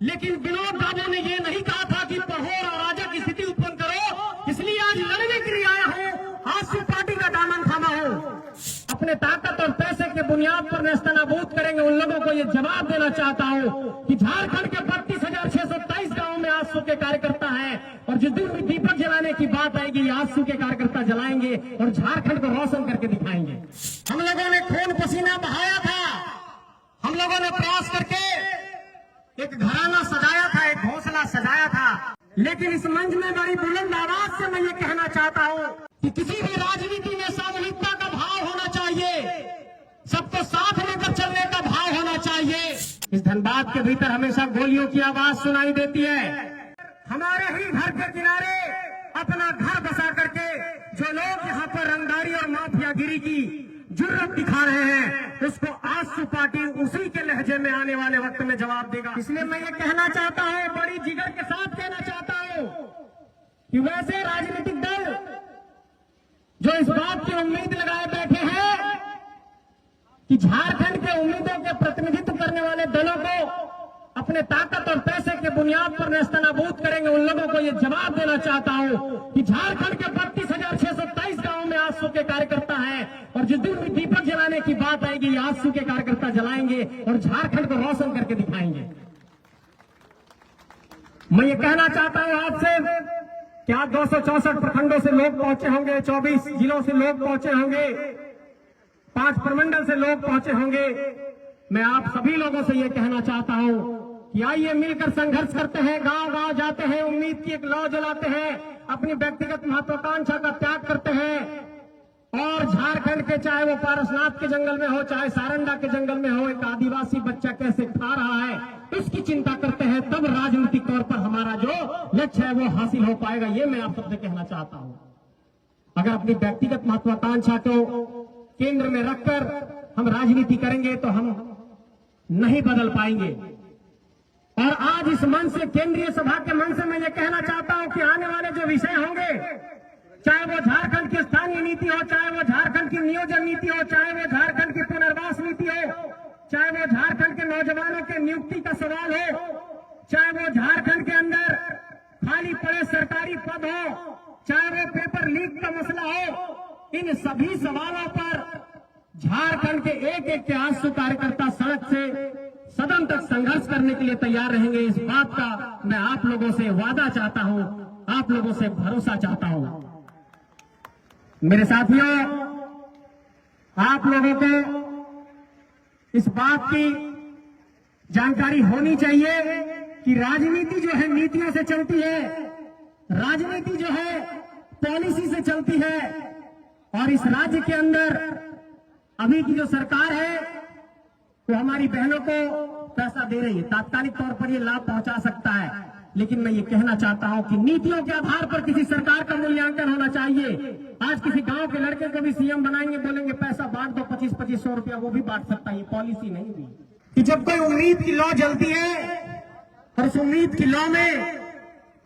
लेकिन विनोद बाबू ने ये नहीं कहा था कि पढ़ो और अराजक की स्थिति उत्पन्न करो। इसलिए आज लड़ने के लिए आया हूं, आजसू पार्टी का दामन थामा हूं। अपने ताकत और पैसे के बुनियाद पर नेस्तनाबूद करेंगे उन लोगों को ये जवाब देना चाहता हूं कि झारखंड के 32,623 गांवों में आजसू के कार्यकर्ता हैं और जिस दिन भी दीपक जलाने की बात आएगी आजसू के कार्यकर्ता जलाएंगे और झारखंड को रोशन करके दिखाएंगे। हम लोगों ने खून पसीना बहाया था, हम लोगों ने प्रयास करके एक घराना सजाया था, एक घोंसला सजाया था, लेकिन इस मंच में बड़ी बुलंद आवाज से मैं ये कहना चाहता हूं कि किसी भी राजनीति में सामूहिकता का भाव होना चाहिए, सबको साथ लेकर चलने का भाव होना चाहिए। इस धनबाद के भीतर हमेशा गोलियों की आवाज सुनाई देती है। हमारे ही घर के किनारे अपना घर बसा करके जो लोग यहाँ पर रंगदारी और माफियागिरी की जुर्रत दिखा रहे हैं, उसको आजसू पार्टी उसी के लहजे में आने वाले वक्त में जवाब देगा। इसलिए मैं ये कहना चाहता हूँ, बड़ी जिगर के साथ कहना चाहता हूँ कि वैसे राजनीतिक दल जो इस बात की उम्मीद लगाए बैठे हैं कि झारखंड के उम्मीदों के प्रतिनिधित्व करने वाले दलों को अपने ताकत और पैसे के बुनियाद पर नेस्तनाबूद करेंगे, उन लोगों को ये जवाब देना चाहता हूं कि झारखंड के 32,623 गांवों में आजसू के कार्यकर्ता हैं और जिस दिन भी दीपक जलाने की बात आएगी आजसू के कार्यकर्ता जलाएंगे और झारखंड को रोशन करके दिखाएंगे। मैं ये कहना चाहता हूं आपसे कि आज 264 प्रखंडों से लोग पहुंचे होंगे, 24 जिलों से लोग पहुंचे होंगे, 5 प्रमंडल से लोग पहुंचे होंगे। मैं आप सभी लोगों से ये कहना चाहता हूं कि आइए मिलकर संघर्ष करते हैं, गांव गांव जाते हैं, उम्मीद की एक लौ जलाते हैं, अपनी व्यक्तिगत महत्वाकांक्षा का त्याग करते हैं और झारखंड के चाहे वो पारसनाथ के जंगल में हो, चाहे सारंडा के जंगल में हो, एक आदिवासी बच्चा कैसे खा रहा है इसकी चिंता करते हैं, तब राजनीतिक तौर पर हमारा जो लक्ष्य है वो हासिल हो पाएगा। ये मैं आप सबसे कहना चाहता हूं। अगर अपनी व्यक्तिगत महत्वाकांक्षा को केंद्र में रखकर हम राजनीति करेंगे तो हम नहीं बदल पाएंगे। और आज इस मंच से, केंद्रीय सभा के मंच से मैं ये कहना चाहता हूं कि आने वाले जो विषय होंगे, चाहे वो झारखंड की स्थानीय नीति हो, चाहे वो झारखंड की नियोजन नीति हो, चाहे वो झारखंड की पुनर्वास नीति हो, चाहे वो झारखंड के नौजवानों के नियुक्ति का सवाल हो, चाहे वो झारखंड के अंदर खाली पड़े सरकारी पद हो, चाहे वो पेपर लीक का मसला हो, इन सभी सवालों पर झारखंड के एक एक के आजसू कार्यकर्ता सड़क से सदन तक संघर्ष करने के लिए तैयार रहेंगे। इस बात का मैं आप लोगों से वादा चाहता हूं, आप लोगों से भरोसा चाहता हूं। मेरे साथियों, आप लोगों को इस बात की जानकारी होनी चाहिए कि राजनीति जो है नीतियों से चलती है, राजनीति जो है पॉलिसी से चलती है और इस राज्य के अंदर अभी की जो सरकार है वो हमारी बहनों को पैसा दे रही है, तात्कालिक तौर पर ये लाभ पहुंचा सकता है, लेकिन मैं ये कहना चाहता हूं कि नीतियों के आधार पर किसी सरकार का मूल्यांकन होना चाहिए। आज किसी गांव के लड़के को भी सीएम बनाएंगे, बोलेंगे पैसा बांट दो, 25-25 रुपया, वो भी बांट सकता है। ये पॉलिसी नहीं हुई कि जब कोई उम्मीद की लौ जलती है और उस उम्मीद की लौ में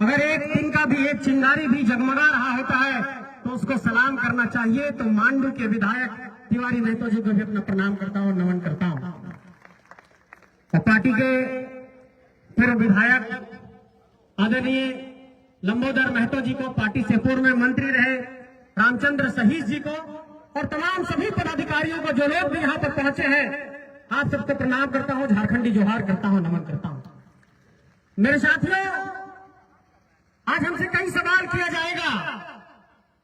अगर एक दिन का भी एक चिंगारी भी जगमगा रहा होता है तो उसको सलाम करना चाहिए। तो मांडू के विधायक तिवारी महतो जी को भी अपना प्रणाम करता हूं, नमन करता हूं। पार्टी के पूर्व विधायक आदरणीय लंबोदर महतो जी को, पार्टी से पूर्व में मंत्री रहे रामचंद्र सहीस जी को और तमाम सभी पदाधिकारियों को, जो लोग भी यहाँ पर पहुंचे हैं, आप सबको प्रणाम करता हूं, झारखंडी जोहार करता हूं, नमन करता हूं। मेरे साथियों, आज हमसे कई सवाल किया जाएगा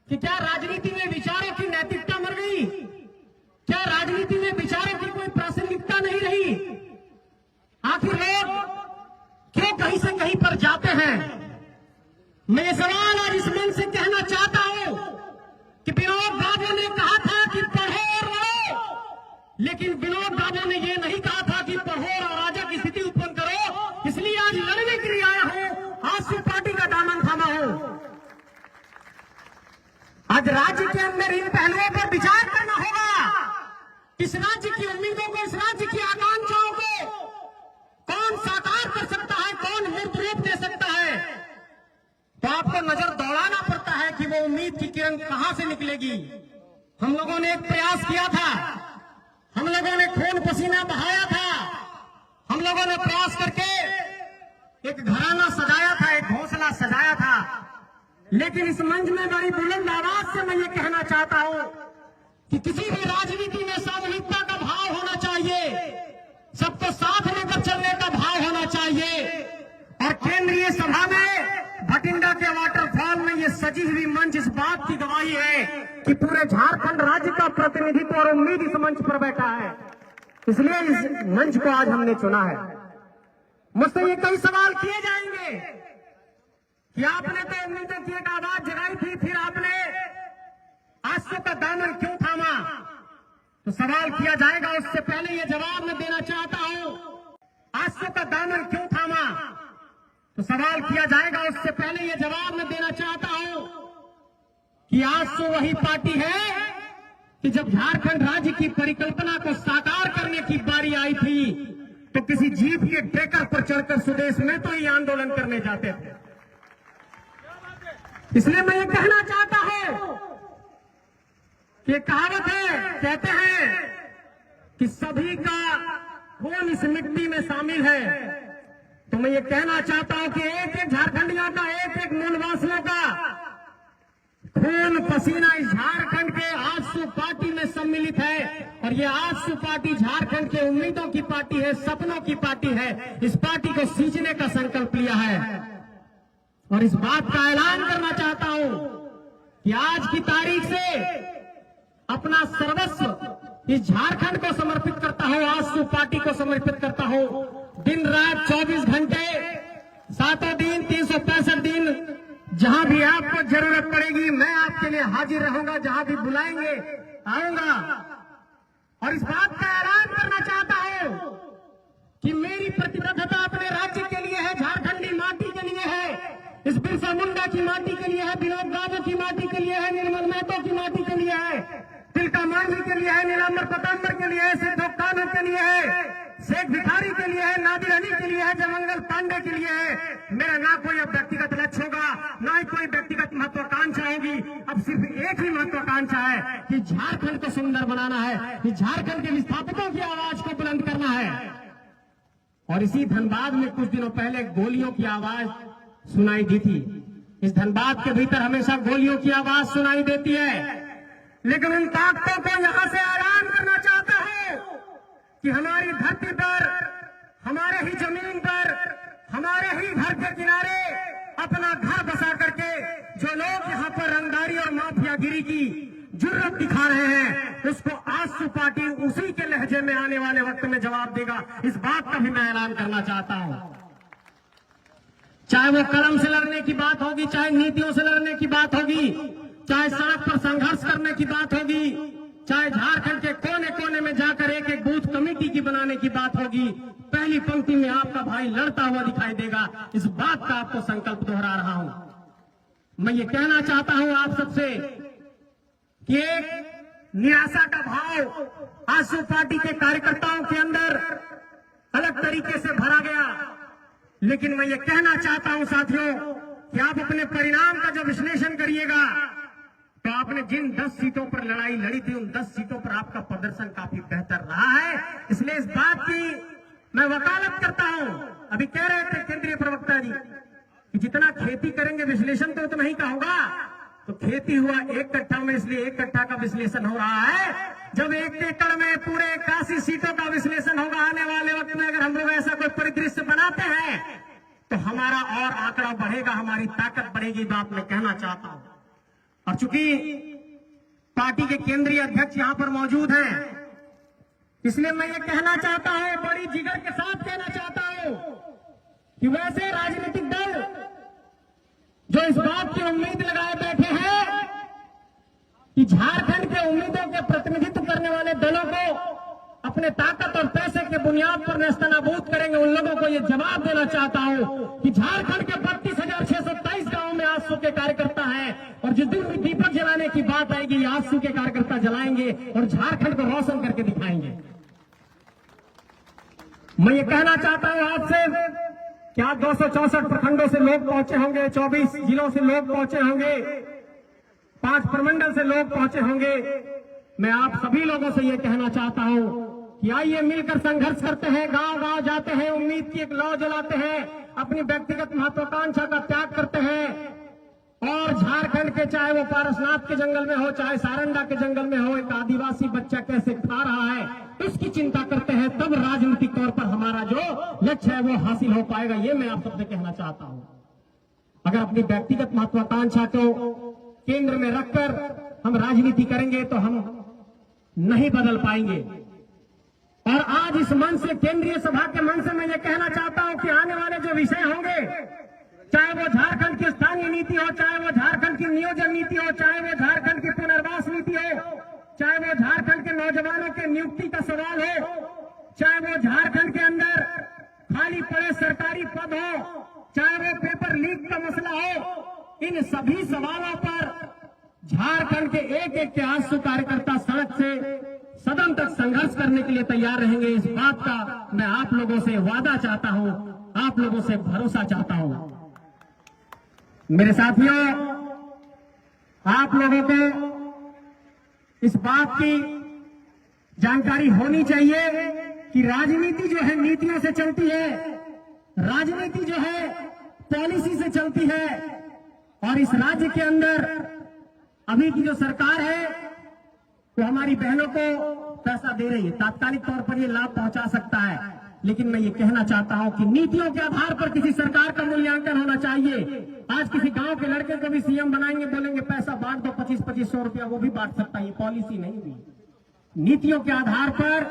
कि क्या राजनीति में विचारों की नैतिकता मर गई, क्या राजनीति में विचारों की कोई प्रासंगिकता नहीं रही, आखिर लोग क्यों कहीं से कहीं पर जाते हैं। मैं ये सवाल आज इस मंच से कहना चाहता हूं कि विनोद बाबू ने कहा था कि पढ़ो और लड़ो, लेकिन विनोद बाबू ने ये नहीं कहा था कि पढ़ो और अराजक की स्थिति उत्पन्न करो। इसलिए आज लड़ने के लिए आया हूं, आजसू पार्टी का दामन थामा हूं। आज राज्य के अंदर इन पहलुओं पर विचार करना होगा। इस राज्य की उम्मीदों को, इस राज्य की आकांक्षाओं को कौन साकार कर सकता है, कौन मूर्त रूप दे सकता है। तो आपको नजर दौड़ाना पड़ता है कि वो उम्मीद की किरण कहां से निकलेगी। हम लोगों ने एक प्रयास किया था, हम लोगों ने खून पसीना बहाया था, हम लोगों ने प्रयास करके एक घराना सजाया था, एक घोंसला सजाया था, लेकिन इस मंच में बड़ी बुलंद आवाज से मैं ये कहना चाहता हूं कि किसी भी राजनीति में सामूहिकता का भाव होना चाहिए, सबको साथ लेकर चलने का भाव होना चाहिए। और केंद्रीय सभा में भटिंडा के वाटरफॉल में ये सजी हुई मंच इस बात की गवाही है कि पूरे झारखंड राज्य का प्रतिनिधित्व और उम्मीद इस मंच पर बैठा है। इसलिए इस मंच को आज हमने चुना है। मुझसे ये कई सवाल किए जाएंगे कि आपने तो उम्मीदों की एक आवाज जगाई थी, फिर आपने आंसू का दामन क्यों थामा? तो सवाल किया जाएगा, उससे पहले ये जवाब मैं देना चाहता हूं, आंसू का दामन क्यों थामा? तो सवाल किया जाएगा, उससे पहले ये जवाब मैं देना चाहता हूं कि आजसू वही पार्टी है कि जब झारखंड राज्य की परिकल्पना को साकार करने की बारी आई थी तो किसी जीप के ट्रैकर पर चढ़कर स्वदेश में तो ये आंदोलन करने जाते थे। इसलिए मैं ये कहना चाहता हूं कि कहावत है, कहते हैं कि सभी का खून इस मिट्टी में शामिल है। तो मैं ये कहना चाहता हूं कि एक एक झारखंडियों का, एक एक मूलवासियों का खून पसीना इस झारखंड के आजसू पार्टी में सम्मिलित है। और ये आजसू पार्टी झारखंड के उम्मीदों की पार्टी है, सपनों की पार्टी है। इस पार्टी को सींचने का संकल्प लिया है और इस बात का ऐलान करना चाहता हूं कि आज की तारीख से अपना सर्वस्व इस झारखंड को समर्पित करता हूं, आजसू पार्टी को समर्पित करता हूं। दिन रात 24 घंटे, 7 दिन, 365 दिन, जहां भी आपको जरूरत पड़ेगी मैं आपके लिए हाजिर रहूंगा। जहां भी बुलाएंगे आऊंगा। और इस बात का ऐलान करना चाहता हूं कि मेरी प्रतिबद्धता अपने राज्य के लिए है, झारखंडी माटी के लिए है, इस बिरसा मुंडा की माटी के लिए है, विनोद बाबू की माटी के लिए है, निर्मल महतो की माटी के लिए है, तिलका मांझी के लिए है, नीलांबर पतांबर के लिए है, सिद्धो कानू के लिए है, शेख भिखारी के लिए है, नादिर अली के लिए है, जयमंगल पांडे के लिए है। मेरा ना कोई अब व्यक्तिगत लक्ष्य होगा, ना ही कोई व्यक्तिगत महत्वाकांक्षा होगी। अब सिर्फ एक ही महत्वाकांक्षा है कि झारखंड को सुंदर बनाना है, कि झारखंड के विस्थापितों की आवाज को बुलंद करना है। और इसी धनबाद में कुछ दिनों पहले गोलियों की आवाज सुनाई दी थी। इस धनबाद के भीतर हमेशा गोलियों की आवाज सुनाई देती है, लेकिन उन ताकतों को यहां से ऐलान करना चाहता हूं कि हमारी धरती पर, हमारे ही जमीन पर, हमारे ही घर के किनारे अपना घर बसा करके जो लोग यहाँ पर रंगदारी और माफियागिरी की जुर्रत दिखा रहे हैं, उसको आजसू पार्टी उसी के लहजे में आने वाले वक्त में जवाब देगा। इस बात का भी मैं ऐलान करना चाहता हूं। चाहे वो कलम से लड़ने की बात होगी, चाहे नीतियों से लड़ने की बात होगी, चाहे सड़क पर संघर्ष करने की बात होगी, चाहे झारखंड के कोने कोने में जाकर एक एक बूथ कमेटी की बनाने की बात होगी, पहली पंक्ति में आपका भाई लड़ता हुआ दिखाई देगा। इस बात का आपको संकल्प दोहरा रहा हूं। मैं ये कहना चाहता हूं आप सबसे कि एक निराशा का भाव आजसू पार्टी के कार्यकर्ताओं के अंदर अलग तरीके से भरा गया, लेकिन मैं ये कहना चाहता हूं साथियों कि आप अपने परिणाम का जब विश्लेषण करिएगा तो आपने जिन 10 सीटों पर लड़ाई लड़ी थी, उन 10 सीटों पर आपका प्रदर्शन काफी बेहतर रहा है। इसलिए इस बात की मैं वकालत करता हूं। अभी कह रहे थे केंद्रीय प्रवक्ता जी कि जितना खेती करेंगे विश्लेषण तो उतना ही का होगा। तो खेती हुआ 1 कट्ठा में, इसलिए 1 कट्ठा का विश्लेषण हो रहा है। जब 1 एकड़ में पूरे 81 सीटों का विश्लेषण होगा आने वाले वक्त में, अगर हम लोग ऐसा कोई परिदृश्य बनाते हैं तो हमारा और आंकड़ा बढ़ेगा, हमारी ताकत बढ़ेगी। बात मैं कहना चाहता हूं। और चूंकि पार्टी के केंद्रीय अध्यक्ष यहां पर मौजूद हैं, इसलिए मैं ये कहना चाहता हूं, बड़ी जिगर के साथ कहना चाहता हूं कि वैसे राजनीतिक दल जो इस बात की उम्मीद लगाए बैठे हैं कि झारखंड के उम्मीदों के प्रतिनिधित्व करने वाले दलों को अपने ताकत और पैसे के बुनियाद पर नेस्तनाबूद करेंगे, उन लोगों को यह जवाब देना चाहता हूं कि झारखंड के 32,627 गांवों में आजसू के कार्यकर्ता हैं और जिस दिन भी दीपक जलाने की बात आएगी आजसू के कार्यकर्ता जलाएंगे और झारखंड को रोशन करके दिखाएंगे। मैं ये कहना चाहता हूं आपसे, क्या 264 प्रखंडों से लोग पहुंचे होंगे, 24 जिलों से लोग पहुंचे होंगे, 5 प्रमंडल से लोग पहुंचे होंगे। मैं आप सभी लोगों से ये कहना चाहता हूं कि आइए मिलकर संघर्ष करते हैं, गांव गांव जाते हैं, उम्मीद की एक लौ जलाते हैं, अपनी व्यक्तिगत महत्वाकांक्षा का त्याग करते हैं और झारखंड के, चाहे वो पारसनाथ के जंगल में हो, चाहे सारंडा के जंगल में हो, एक आदिवासी बच्चा कैसे खा रहा है इसकी चिंता करते हैं। तब राजनीतिक तौर पर हमारा जो लक्ष्य है वो हासिल हो पाएगा। ये मैं आप सबसे कहना चाहता हूं। अगर अपनी व्यक्तिगत महत्वाकांक्षा को केंद्र में रखकर हम राजनीति करेंगे तो हम नहीं बदल पाएंगे। और आज इस मंच से, केंद्रीय सभा के मंच से मैं ये कहना चाहता हूं कि आने वाले जो विषय होंगे, चाहे वो झारखंड की स्थानीय नीति हो, चाहे वो झारखंड की नियोजन नीति हो, चाहे वो झारखंड की पुनर्वास नीति हो, चाहे वो झारखंड के नौजवानों के नियुक्ति का सवाल हो, चाहे वो झारखंड के अंदर खाली पड़े सरकारी पद हो, चाहे वो पेपर लीक का मसला हो, इन सभी सवालों पर झारखंड के एक एक के आंसू कार्यकर्ता सड़क से सदन तक संघर्ष करने के लिए तैयार रहेंगे। इस बात का मैं आप लोगों से वादा चाहता हूं, आप लोगों से भरोसा चाहता हूं। मेरे साथियों, आप लोगों को इस बात की जानकारी होनी चाहिए कि राजनीति जो है नीतियों से चलती है, राजनीति जो है पॉलिसी से चलती है। और इस राज्य के अंदर अभी की जो सरकार है वो हमारी बहनों को पैसा दे रही है, तात्कालिक तौर पर ये लाभ पहुंचा सकता है, लेकिन मैं ये कहना चाहता हूं कि नीतियों के आधार पर किसी सरकार का मूल्यांकन होना चाहिए। आज किसी गांव के लड़के को भी सीएम बनाएंगे, बोलेंगे पैसा बांट दो 25-2500 रुपया, वो भी बांट सकता है। ये पॉलिसी नहीं हुई। नीतियों के आधार पर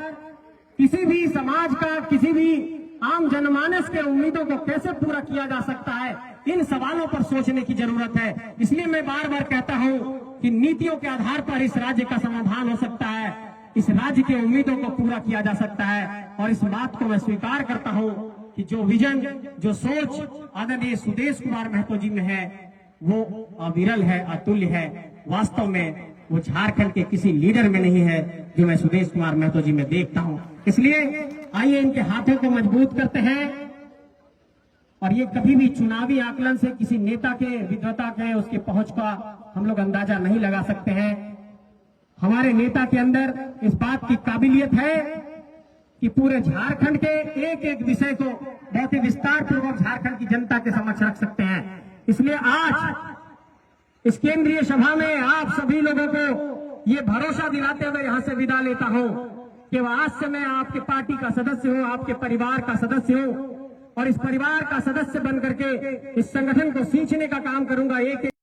किसी भी समाज का, किसी भी आम जनमानस के उम्मीदों को कैसे पूरा किया जा सकता है, इन सवालों पर सोचने की जरूरत है। इसलिए मैं बार बार कहता हूं कि नीतियों के आधार पर इस राज्य का समाधान हो सकता है, इस राज्य के उम्मीदों को पूरा किया जा सकता है। और इस बात को मैं स्वीकार करता हूं कि जो विजन, जो सोच आदरणीय सुदेश कुमार महतो जी में है वो अविरल है, अतुल्य है। वास्तव में वो झारखंड के किसी लीडर में नहीं है जो मैं सुदेश कुमार महतो जी में देखता हूं। इसलिए आइए इनके हाथों को मजबूत करते हैं। और ये कभी भी चुनावी आकलन से किसी नेता के विद्वता के, उसके पहुंच का हम लोग अंदाजा नहीं लगा सकते हैं। हमारे नेता के अंदर इस बात की काबिलियत है कि पूरे झारखंड के एक एक विषय को बहुत ही विस्तार पूर्वक झारखंड की जनता के समक्ष रख सकते हैं। इसलिए आज इस केंद्रीय सभा में आप सभी लोगों को ये भरोसा दिलाते हुए यहां से विदा लेता हूं कि आज से मैं आपके पार्टी का सदस्य हूं, आपके परिवार का सदस्य हूं और इस परिवार का सदस्य बनकर के इस संगठन को सींचने का काम करूंगा। एक